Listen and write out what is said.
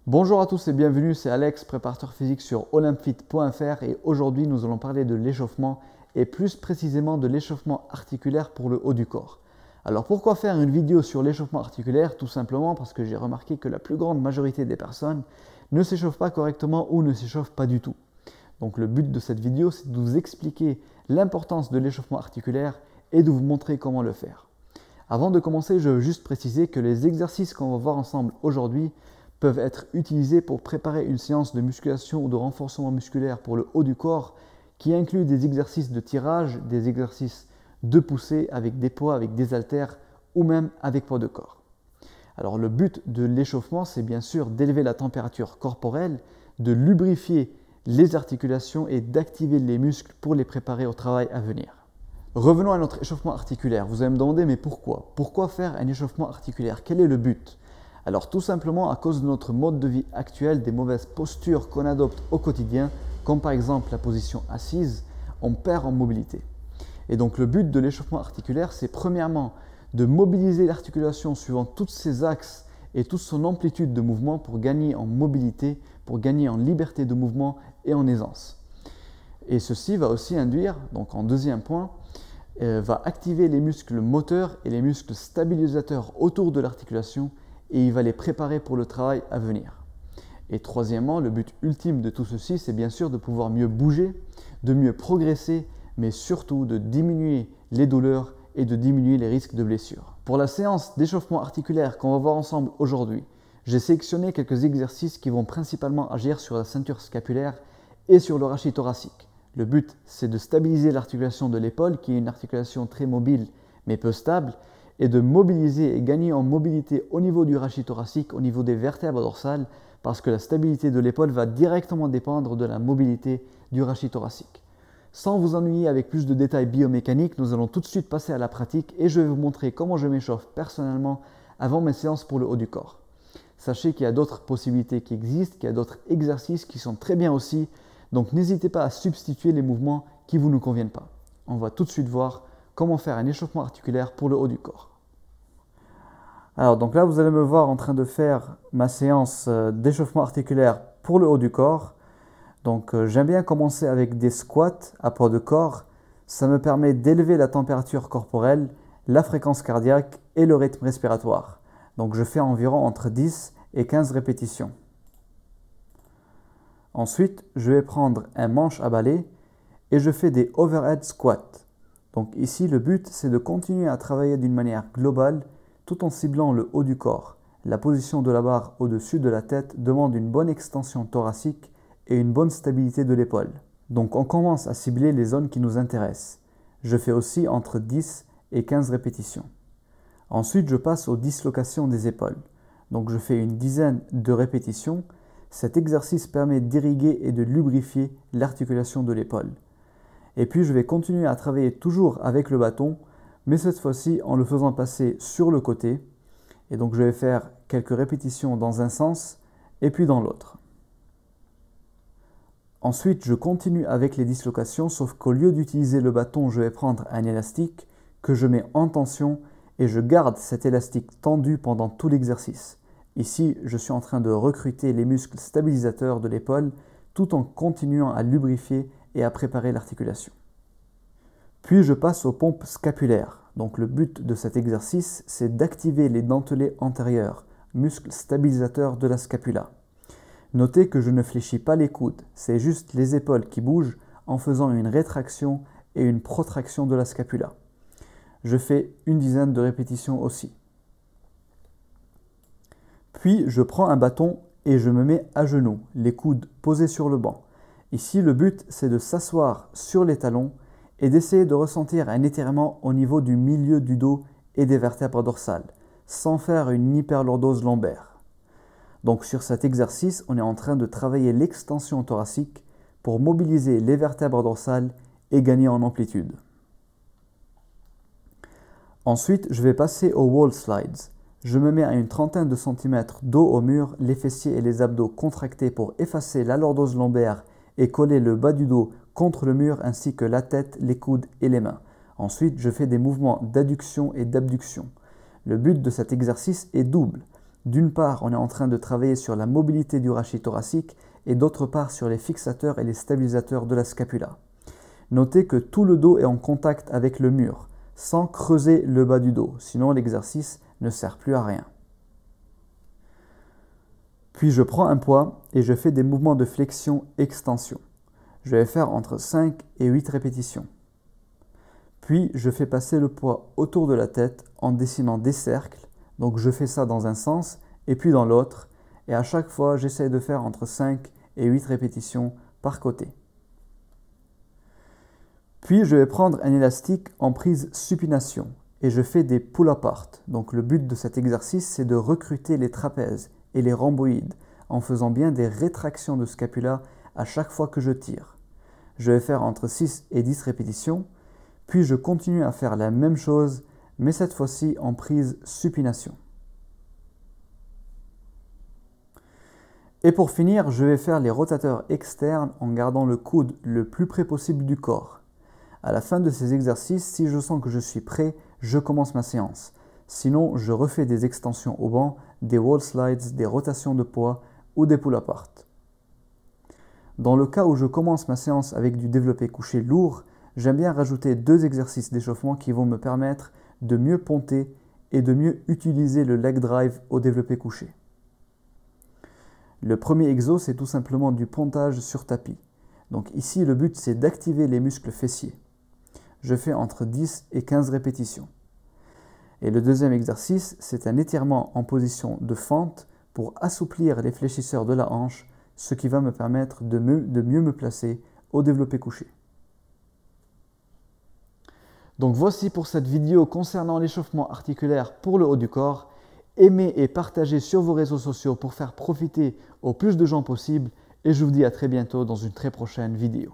Bonjour à tous et bienvenue, c'est Alex, préparateur physique sur olympefit.fr et aujourd'hui nous allons parler de l'échauffement et plus précisément de l'échauffement articulaire pour le haut du corps. Alors pourquoi faire une vidéo sur l'échauffement articulaire? Tout simplement parce que j'ai remarqué que la plus grande majorité des personnes ne s'échauffent pas correctement ou ne s'échauffent pas du tout. Donc le but de cette vidéo c'est de vous expliquer l'importance de l'échauffement articulaire et de vous montrer comment le faire. Avant de commencer, je veux juste préciser que les exercices qu'on va voir ensemble aujourd'hui peuvent être utilisés pour préparer une séance de musculation ou de renforcement musculaire pour le haut du corps qui inclut des exercices de tirage, des exercices de poussée avec des poids, avec des haltères ou même avec poids de corps. Alors le but de l'échauffement, c'est bien sûr d'élever la température corporelle, de lubrifier les articulations et d'activer les muscles pour les préparer au travail à venir. Revenons à notre échauffement articulaire. Vous allez me demander, mais pourquoi? Pourquoi faire un échauffement articulaire? Quel est le but? Alors tout simplement à cause de notre mode de vie actuel, des mauvaises postures qu'on adopte au quotidien, comme par exemple la position assise, on perd en mobilité. Et donc le but de l'échauffement articulaire, c'est premièrement de mobiliser l'articulation suivant tous ses axes et toute son amplitude de mouvement pour gagner en mobilité, pour gagner en liberté de mouvement et en aisance. Et ceci va aussi induire, donc en deuxième point, va activer les muscles moteurs et les muscles stabilisateurs autour de l'articulation et il va les préparer pour le travail à venir. Et troisièmement, le but ultime de tout ceci, c'est bien sûr de pouvoir mieux bouger, de mieux progresser, mais surtout de diminuer les douleurs et de diminuer les risques de blessures. Pour la séance d'échauffement articulaire qu'on va voir ensemble aujourd'hui, j'ai sélectionné quelques exercices qui vont principalement agir sur la ceinture scapulaire et sur le rachis thoracique. Le but, c'est de stabiliser l'articulation de l'épaule, qui est une articulation très mobile mais peu stable, et de mobiliser et gagner en mobilité au niveau du rachis thoracique, au niveau des vertèbres dorsales, parce que la stabilité de l'épaule va directement dépendre de la mobilité du rachis thoracique. Sans vous ennuyer avec plus de détails biomécaniques, nous allons tout de suite passer à la pratique et je vais vous montrer comment je m'échauffe personnellement avant mes séances pour le haut du corps. Sachez qu'il y a d'autres possibilités qui existent, qu'il y a d'autres exercices qui sont très bien aussi, donc n'hésitez pas à substituer les mouvements qui ne vous conviennent pas. On va tout de suite voir comment faire un échauffement articulaire pour le haut du corps. Alors donc là vous allez me voir en train de faire ma séance d'échauffement articulaire pour le haut du corps. Donc j'aime bien commencer avec des squats à poids de corps. Ça me permet d'élever la température corporelle, la fréquence cardiaque et le rythme respiratoire. Donc je fais environ entre 10 et 15 répétitions. Ensuite, je vais prendre un manche à balai et je fais des overhead squats. Donc ici, le but, c'est de continuer à travailler d'une manière globale tout en ciblant le haut du corps. La position de la barre au-dessus de la tête demande une bonne extension thoracique et une bonne stabilité de l'épaule. Donc on commence à cibler les zones qui nous intéressent. Je fais aussi entre 10 et 15 répétitions. Ensuite, je passe aux dislocations des épaules. Donc je fais une dizaine de répétitions. Cet exercice permet d'irriguer et de lubrifier l'articulation de l'épaule. Et puis je vais continuer à travailler toujours avec le bâton, mais cette fois-ci en le faisant passer sur le côté. Et donc je vais faire quelques répétitions dans un sens et puis dans l'autre. Ensuite, je continue avec les dislocations, sauf qu'au lieu d'utiliser le bâton, je vais prendre un élastique que je mets en tension et je garde cet élastique tendu pendant tout l'exercice. Ici, je suis en train de recruter les muscles stabilisateurs de l'épaule tout en continuant à lubrifier et à préparer l'articulation. Puis je passe aux pompes scapulaires. Donc le but de cet exercice, c'est d'activer les dentelés antérieurs, muscles stabilisateurs de la scapula. Notez que je ne fléchis pas les coudes, c'est juste les épaules qui bougent en faisant une rétraction et une protraction de la scapula. Je fais une dizaine de répétitions aussi. Puis je prends un bâton et je me mets à genoux, les coudes posés sur le banc. Ici, le but, c'est de s'asseoir sur les talons et d'essayer de ressentir un étirement au niveau du milieu du dos et des vertèbres dorsales, sans faire une hyperlordose lombaire. Donc sur cet exercice, on est en train de travailler l'extension thoracique pour mobiliser les vertèbres dorsales et gagner en amplitude. Ensuite, je vais passer aux wall slides. Je me mets à une trentaine de centimètres dos au mur, les fessiers et les abdos contractés pour effacer la lordose lombaire et coller le bas du dos contre le mur ainsi que la tête, les coudes et les mains. Ensuite, je fais des mouvements d'adduction et d'abduction. Le but de cet exercice est double. D'une part, on est en train de travailler sur la mobilité du rachis thoracique et d'autre part sur les fixateurs et les stabilisateurs de la scapula. Notez que tout le dos est en contact avec le mur, sans creuser le bas du dos, sinon l'exercice ne sert plus à rien. Puis je prends un poids et je fais des mouvements de flexion-extension. Je vais faire entre 5 et 8 répétitions. Puis je fais passer le poids autour de la tête en dessinant des cercles. Donc je fais ça dans un sens et puis dans l'autre. Et à chaque fois, j'essaie de faire entre 5 et 8 répétitions par côté. Puis je vais prendre un élastique en prise supination et je fais des pull apart. Donc le but de cet exercice, c'est de recruter les trapèzes et les rhomboïdes en faisant bien des rétractions de scapula à chaque fois que je tire. Je vais faire entre 6 et 10 répétitions, puis je continue à faire la même chose, mais cette fois-ci en prise supination. Et pour finir, je vais faire les rotateurs externes en gardant le coude le plus près possible du corps. À la fin de ces exercices, si je sens que je suis prêt, je commence ma séance. Sinon, je refais des extensions au banc, des wall slides, des rotations de poids ou des pull apart. Dans le cas où je commence ma séance avec du développé couché lourd, j'aime bien rajouter 2 exercices d'échauffement qui vont me permettre de mieux ponter et de mieux utiliser le leg drive au développé couché. Le premier exo, c'est tout simplement du pontage sur tapis. Donc ici, le but, c'est d'activer les muscles fessiers. Je fais entre 10 et 15 répétitions. Et le deuxième exercice, c'est un étirement en position de fente pour assouplir les fléchisseurs de la hanche, ce qui va me permettre de mieux me placer au développé couché. Donc voici pour cette vidéo concernant l'échauffement articulaire pour le haut du corps. Aimez et partagez sur vos réseaux sociaux pour faire profiter au plus de gens possible et je vous dis à très bientôt dans une très prochaine vidéo.